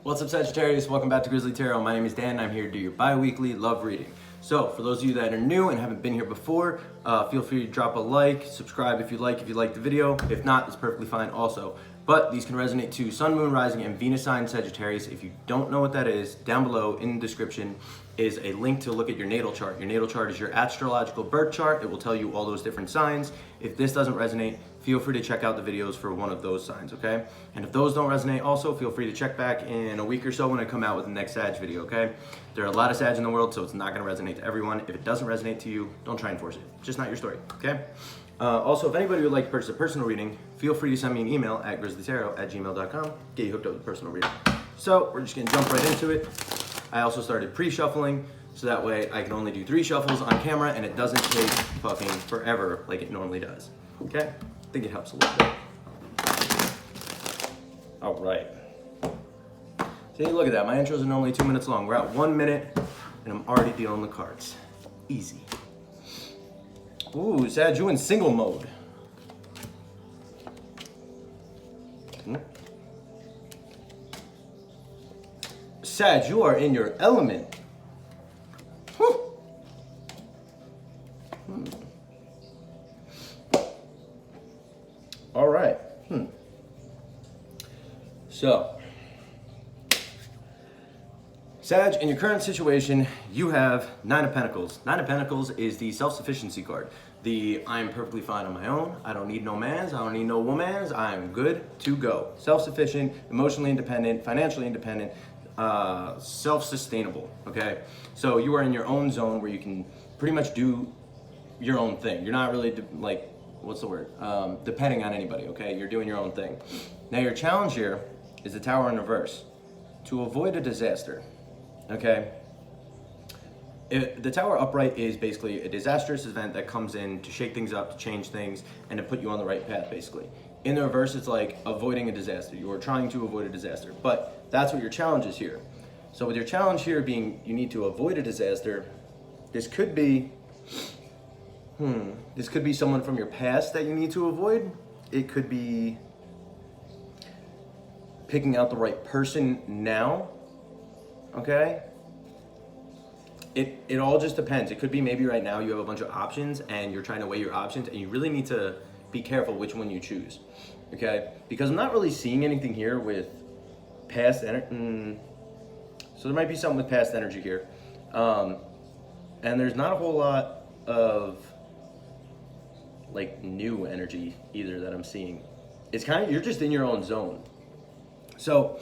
What's up, Sagittarius? Welcome back to Grizzly Tarot. My name is Dan and I'm here to do your bi-weekly love reading. So for those of you that are new and haven't been here before, feel free to drop a like, subscribe if you like the video. If not, it's perfectly fine also. But these can resonate to Sun, Moon, Rising, and Venus sign Sagittarius. If you don't know what that is, down below in the description is a link to look at your natal chart. Your natal chart is your astrological birth chart. It will tell you all those different signs. If this doesn't resonate, feel free to check out the videos for one of those signs, okay? And if those don't resonate also, feel free to check back in a week or so when I come out with the next Sag video, okay? There are a lot of Sag in the world, so it's not gonna resonate to everyone. If it doesn't resonate to you, don't try and force it. It's just not your story, okay? Also, if anybody would like to purchase a personal reading, feel free to send me an email at grizzlytarot@gmail.com, get you hooked up with a personal reading. So we're just gonna jump right into it. I also started pre-shuffling, so that way I can only do 3 shuffles on camera and it doesn't take fucking forever like it normally does, okay? I think it helps a little bit. All right. See, look at that. My intros are normally 2 minutes long. We're at 1 minute and I'm already dealing the cards. Easy. Ooh, Sag, you in single mode. Sag, you are in your element. All right. So, Sag, in your current situation, you have 9 of Pentacles. 9 of Pentacles is the self-sufficiency card. I'm perfectly fine on my own. I don't need no mans. I don't need no womans. I am good to go. Self-sufficient, emotionally independent, financially independent, self-sustainable, okay? So you are in your own zone where you can pretty much do your own thing. You're not really depending on anybody, okay? You're doing your own thing. Now your challenge here is the Tower in reverse. To avoid a disaster, okay? The Tower upright is basically a disastrous event that comes in to shake things up, to change things, and to put you on the right path, basically. In the reverse, it's like avoiding a disaster. You are trying to avoid a disaster, but that's what your challenge is here. So with your challenge here being you need to avoid a disaster, this could be someone from your past that you need to avoid. It could be picking out the right person now, okay? It all just depends. It could be maybe right now you have a bunch of options and you're trying to weigh your options and you really need to be careful which one you choose, okay? Because I'm not really seeing anything here with past energy. So there might be something with past energy here. And there's not a whole lot of like new energy either that I'm seeing. It's kind of, you're just in your own zone. So,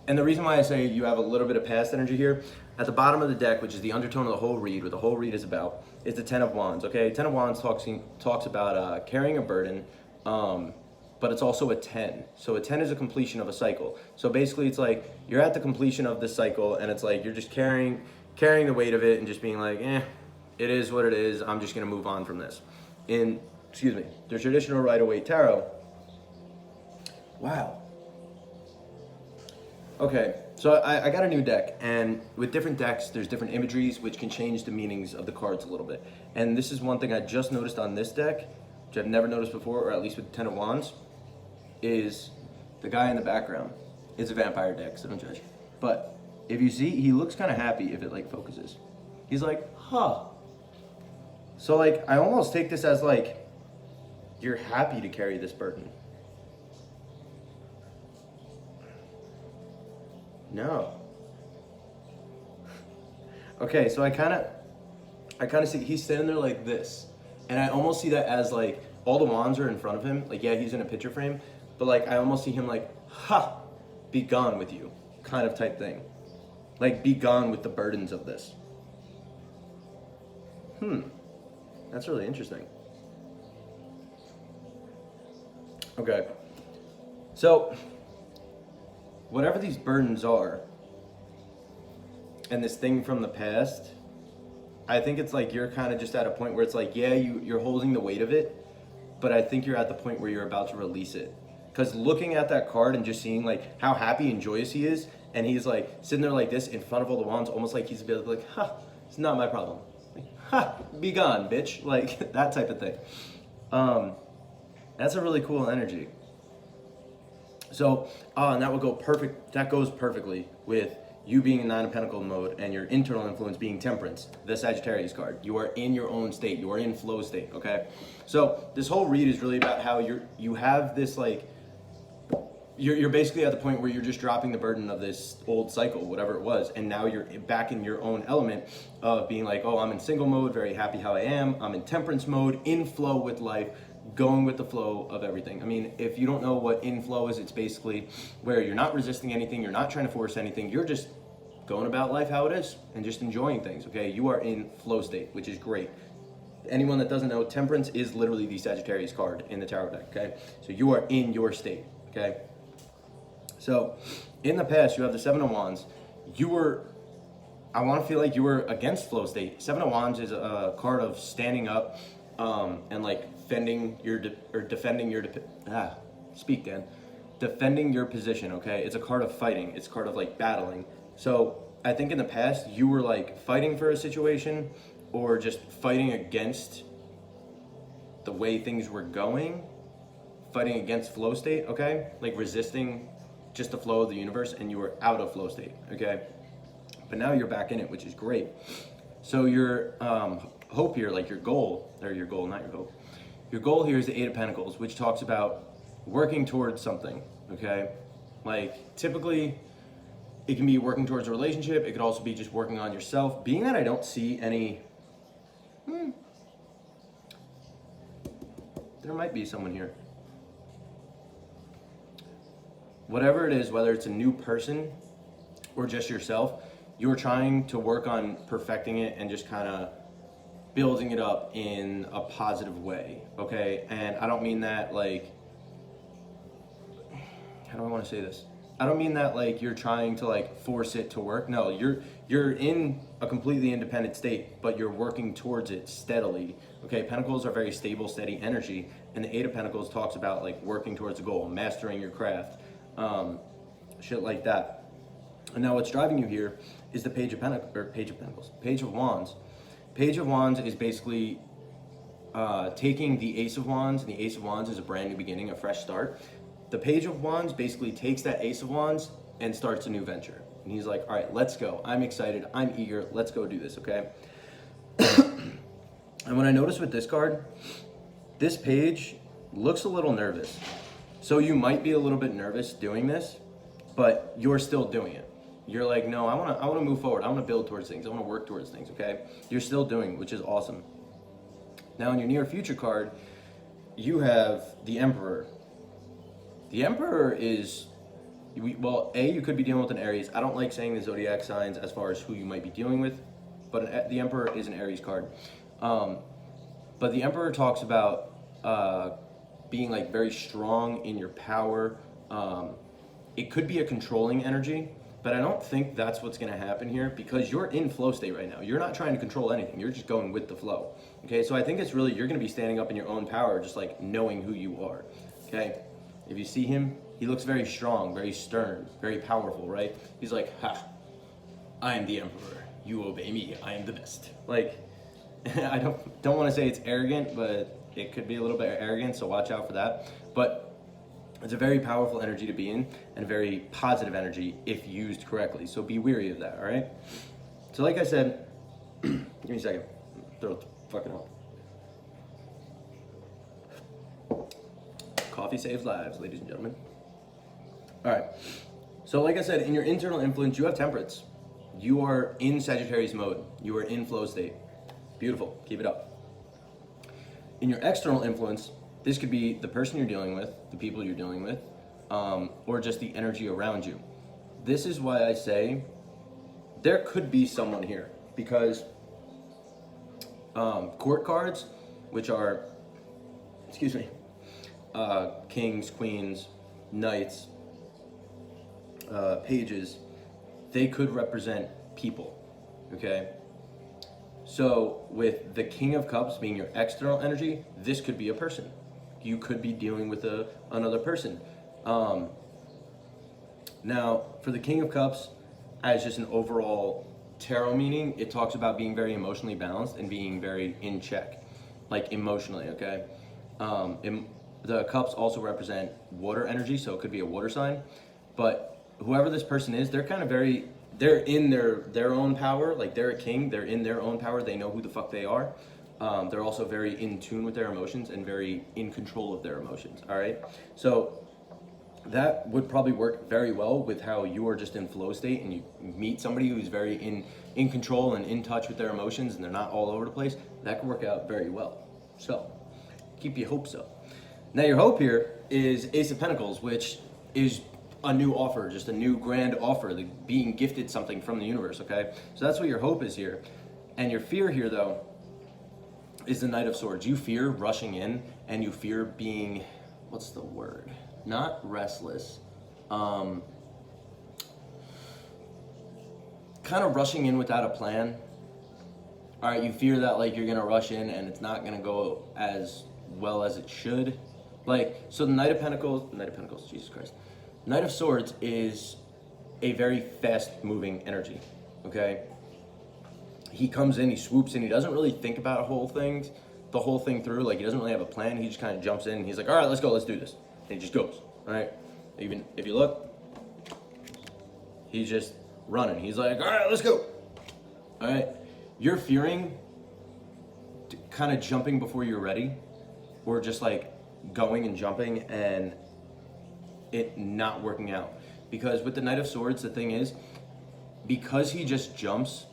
and the reason why I say you have a little bit of past energy here, at the bottom of the deck, which is the undertone of the whole read, what the whole read is about, is the 10 of Wands, okay? 10 of Wands talks about carrying a burden, but it's also a 10. So a 10 is a completion of a cycle. So basically it's like, you're at the completion of this cycle and it's like, you're just carrying the weight of it and just being like, it is what it is, I'm just gonna move on from this. In, the traditional Rider-Waite Tarot, wow. Okay, so I got a new deck, and with different decks, there's different imageries which can change the meanings of the cards a little bit. And this is one thing I just noticed on this deck, which I've never noticed before, or at least with 10 of Wands, is the guy in the background. It's a vampire deck, so don't judge. But if you see, he looks kind of happy if it like focuses. He's like, huh. So like, I almost take this as like, you're happy to carry this burden. No. Okay, so I kind of see he's standing there like this, and I almost see that as like all the wands are in front of him. Like, yeah, he's in a picture frame, but like I almost see him like, ha, be gone with you, kind of type thing. Like, be gone with the burdens of this. That's really interesting. Okay, so whatever these burdens are, and this thing from the past, I think it's like you're kind of just at a point where it's like, yeah, you're holding the weight of it, but I think you're at the point where you're about to release it. Because looking at that card and just seeing like how happy and joyous he is, and he's like sitting there like this in front of all the wands, almost like he's like, ha, it's not my problem. Like, ha, be gone, bitch. Like that type of thing. That's a really cool energy. So, and that would go perfect. That goes perfectly with you being in Nine of Pentacle mode and your internal influence being Temperance, the Sagittarius card. You are in your own state. You are in flow state. Okay. So this whole read is really about how you have this like. You're basically at the point where you're just dropping the burden of this old cycle, whatever it was, and now you're back in your own element of being like, oh, I'm in single mode, very happy how I am. I'm in temperance mode, in flow with life, going with the flow of everything. I mean, if you don't know what in flow is, it's basically where you're not resisting anything, you're not trying to force anything, you're just going about life how it is and just enjoying things, okay? You are in flow state, which is great. Anyone that doesn't know, temperance is literally the Sagittarius card in the tarot deck, okay? So you are in your state, okay? So, in the past, you have the Seven of Wands. I want to feel like you were against flow state. Seven of Wands is a card of standing up and like defending your position, okay? It's a card of fighting. It's a card of like battling. So, I think in the past, you were like fighting for a situation or just fighting against the way things were going, fighting against flow state, okay? Like resisting just the flow of the universe, and you were out of flow state, okay? But now you're back in it, which is great. So your hope here, like your goal here is the Eight of Pentacles, which talks about working towards something, okay? Like typically, it can be working towards a relationship. It could also be just working on yourself. Being that I don't see any, there might be someone here. Whatever it is, whether it's a new person or just yourself, you're trying to work on perfecting it and just kind of building it up in a positive way, okay? And I don't mean that like, how do I want to say this? I don't mean that like you're trying to like force it to work. No, you're in a completely independent state, but you're working towards it steadily, okay? Pentacles are very stable, steady energy, and the Eight of Pentacles talks about like working towards a goal, mastering your craft, shit like that. And now what's driving you here is the Page of Wands. Page of Wands is basically taking the Ace of Wands, and the Ace of Wands is a brand new beginning, a fresh start. The Page of Wands basically takes that Ace of Wands and starts a new venture. And he's like, all right, let's go. I'm excited. I'm eager. Let's go do this, okay? And what I noticed with this card, this page looks a little nervous. So you might be a little bit nervous doing this, but you're still doing it. You're like, no, I want to move forward. I want to build towards things. I want to work towards things, okay? You're still doing it, which is awesome. Now in your near future card, you have the Emperor. The Emperor is, well, you could be dealing with an Aries. I don't like saying the zodiac signs as far as who you might be dealing with, but the Emperor is an Aries card. But the Emperor talks about being like very strong in your power. It could be a controlling energy, but I don't think that's what's going to happen here because you're in flow state right now. You're not trying to control anything. You're just going with the flow. Okay, so I think it's really, you're going to be standing up in your own power, just like knowing who you are. Okay, if you see him, he looks very strong, very stern, very powerful, right? He's like, ha, I am the Emperor. You obey me. I am the best. Like, I don't want to say it's arrogant, but it could be a little bit arrogant, so watch out for that. But it's a very powerful energy to be in and a very positive energy if used correctly. So be wary of that, all right? So like I said, give me a second. Throw the fucking up. Coffee saves lives, ladies and gentlemen. All right. So like I said, in your internal influence, you have Temperance. You are in Sagittarius mode. You are in flow state. Beautiful. Keep it up. In your external influence, this could be the person you're dealing with, the people you're dealing with, or just the energy around you. This is why I say there could be someone here because court cards, which are, kings, queens, knights, pages, they could represent people, okay? So with the King of Cups being your external energy, this could be a person. You could be dealing with another person. Now, for the King of Cups, as just an overall tarot meaning, it talks about being very emotionally balanced and being very in check, like emotionally, okay? The cups also represent water energy, so it could be a water sign. But whoever this person is, they're kind of they're in their own power. Like, they're a king, they're in their own power, they know who the fuck they are. They're also very in tune with their emotions and very in control of their emotions, all right? So that would probably work very well with how you are just in flow state and you meet somebody who's very in control and in touch with their emotions and they're not all over the place. That could work out very well. So keep your hopes up. Now your hope here is Ace of Pentacles, which is a new offer, just a new grand offer, like being gifted something from the universe, okay? So that's what your hope is here. And your fear here, though, is the Knight of Swords. You fear rushing in and you fear being, what's the word? Not restless, kind of rushing in without a plan. All right, you fear that like you're gonna rush in and it's not gonna go as well as it should. Like, so the Knight of Pentacles, Jesus Christ. Knight of Swords is a very fast moving energy, okay? He comes in, he swoops in, he doesn't really think about the whole thing through, like he doesn't really have a plan, he just kind of jumps in and he's like, all right, let's go, let's do this. And he just goes, all right? Even if you look, he's just running. He's like, all right, let's go. All right? You're fearing kind of jumping before you're ready, or just like going and jumping and it not working out. Because with the Knight of Swords, the thing is, because he just jumps,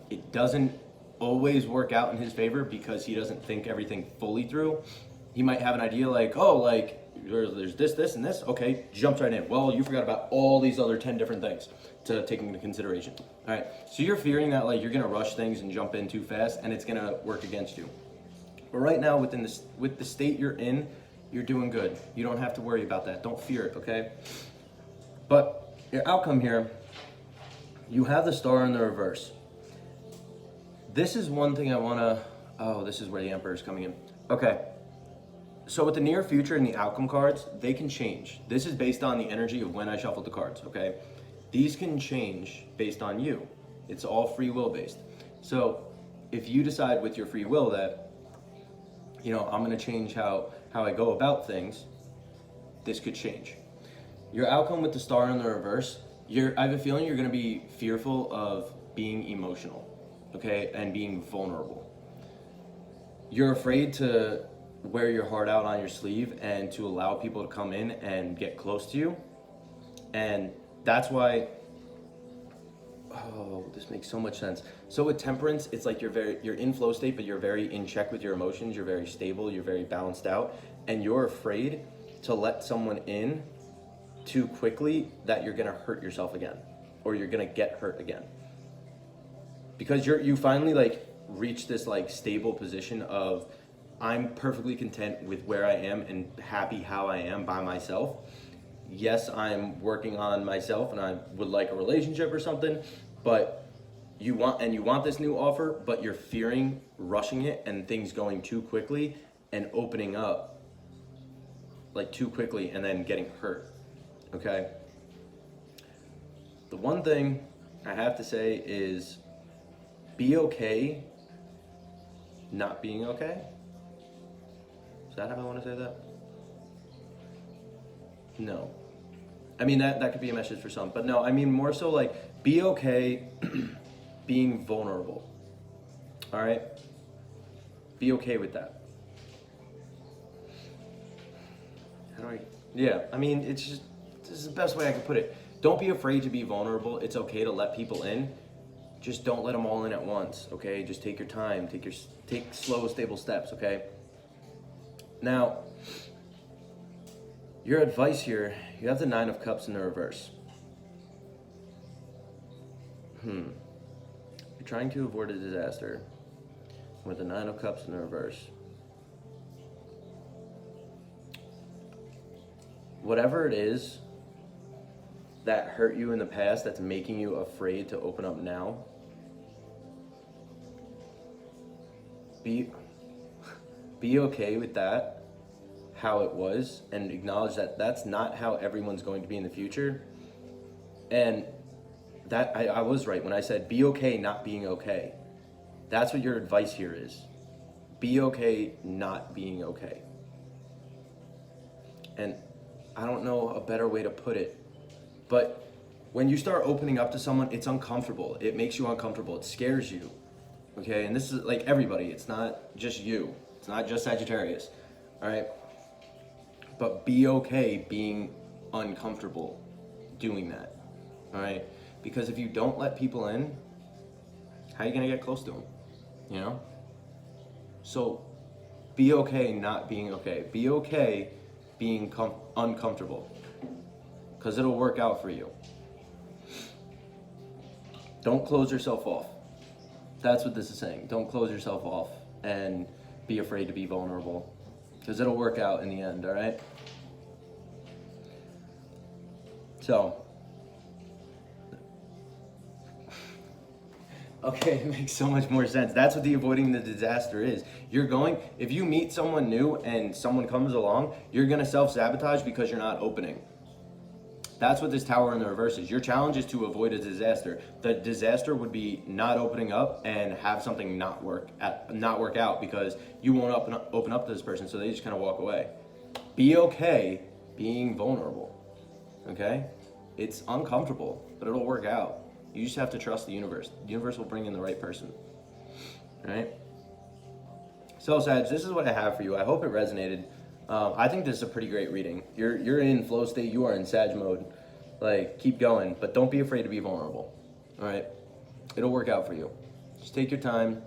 it doesn't always work out in his favor because he doesn't think everything fully through. He might have an idea like, oh, like, there's this, and this. Okay, jumps right in. Well, you forgot about all these other 10 different things to take into consideration. All right, so you're fearing that like you're gonna rush things and jump in too fast, and it's gonna work against you. But right now, with the state you're in, you're doing good. You don't have to worry about that. Don't fear it, okay? But your outcome here, you have the Star in the reverse. This is one thing I wanna, oh, this is where the Emperor is coming in. Okay. So with the near future and the outcome cards, they can change. This is based on the energy of when I shuffled the cards, okay? These can change based on you. It's all free will based. So if you decide with your free will that, you know, I'm gonna change how I go about things, this could change. Your outcome with the Star in the reverse, I have a feeling you're gonna be fearful of being emotional, okay, and being vulnerable. You're afraid to wear your heart out on your sleeve and to allow people to come in and get close to you. And that's why, oh, this makes so much sense. So with Temperance, it's like you're in flow state, but you're very in check with your emotions, you're very stable, you're very balanced out, and you're afraid to let someone in too quickly that you're gonna hurt yourself again, or you're gonna get hurt again. Because you finally like reach this like stable position of, I'm perfectly content with where I am and happy how I am by myself. Yes, I'm working on myself and I would like a relationship or something, but you want this new offer, but you're fearing rushing it and things going too quickly and opening up like too quickly and then getting hurt, okay? The one thing I have to say is be okay not being okay. Is that how I want to say that? No. I mean, that could be a message for some, but no, I mean more so like, be okay being vulnerable, all right? Be okay with that. I mean, it's just, this is the best way I can put it. Don't be afraid to be vulnerable. It's okay to let people in. Just don't let them all in at once, okay? Just take your time, take slow, stable steps, okay? Now, your advice here, you have the Nine of Cups in the reverse. You're trying to avoid a disaster with the Nine of Cups in the reverse. Whatever it is that hurt you in the past that's making you afraid to open up now, be okay with that, how it was, and acknowledge that that's not how everyone's going to be in the future. And that I was right when I said be okay not being okay. That's what your advice here is. Be okay not being okay. And I don't know a better way to put it, but when you start opening up to someone, it's uncomfortable. It makes you uncomfortable. It scares you. Okay, and this is like everybody. It's not just you. It's not just Sagittarius. All right, but be okay being uncomfortable doing that. All right, because if you don't let people in, how are you gonna get close to them? You know. So be okay not being okay. Be okay being uncomfortable, because it'll work out for you. Don't close yourself off. That's what this is saying. Don't close yourself off and be afraid to be vulnerable, because it'll work out in the end, all right? So, okay, it makes so much more sense. That's what the avoiding the disaster is. If you meet someone new and someone comes along, you're gonna self-sabotage because you're not opening. That's what this Tower in the reverse is. Your challenge is to avoid a disaster. The disaster would be not opening up and have something not work out because you won't open up to this person, so they just kind of walk away. Be okay being vulnerable, okay? It's uncomfortable, but it'll work out. You just have to trust the universe. The universe will bring in the right person, all right? So, Sag, this is what I have for you. I hope it resonated. I think this is a pretty great reading. You're in flow state. You are in Sag mode. Like, keep going, but don't be afraid to be vulnerable. All right, it'll work out for you. Just take your time,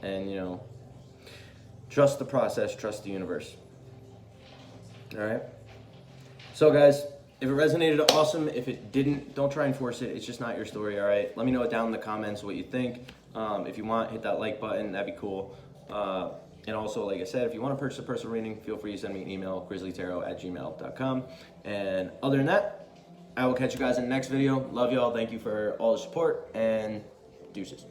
and trust the process. Trust the universe. All right. So, guys, if it resonated, awesome. If it didn't, don't try and force it. It's just not your story. All right. Let me know it down in the comments what you think. If you want, hit that like button. That'd be cool. And also, like I said, if you want to purchase a personal reading, feel free to send me an email, grizzlytarot@gmail.com. And other than that, I will catch you guys in the next video. Love y'all. Thank you for all the support, and deuces.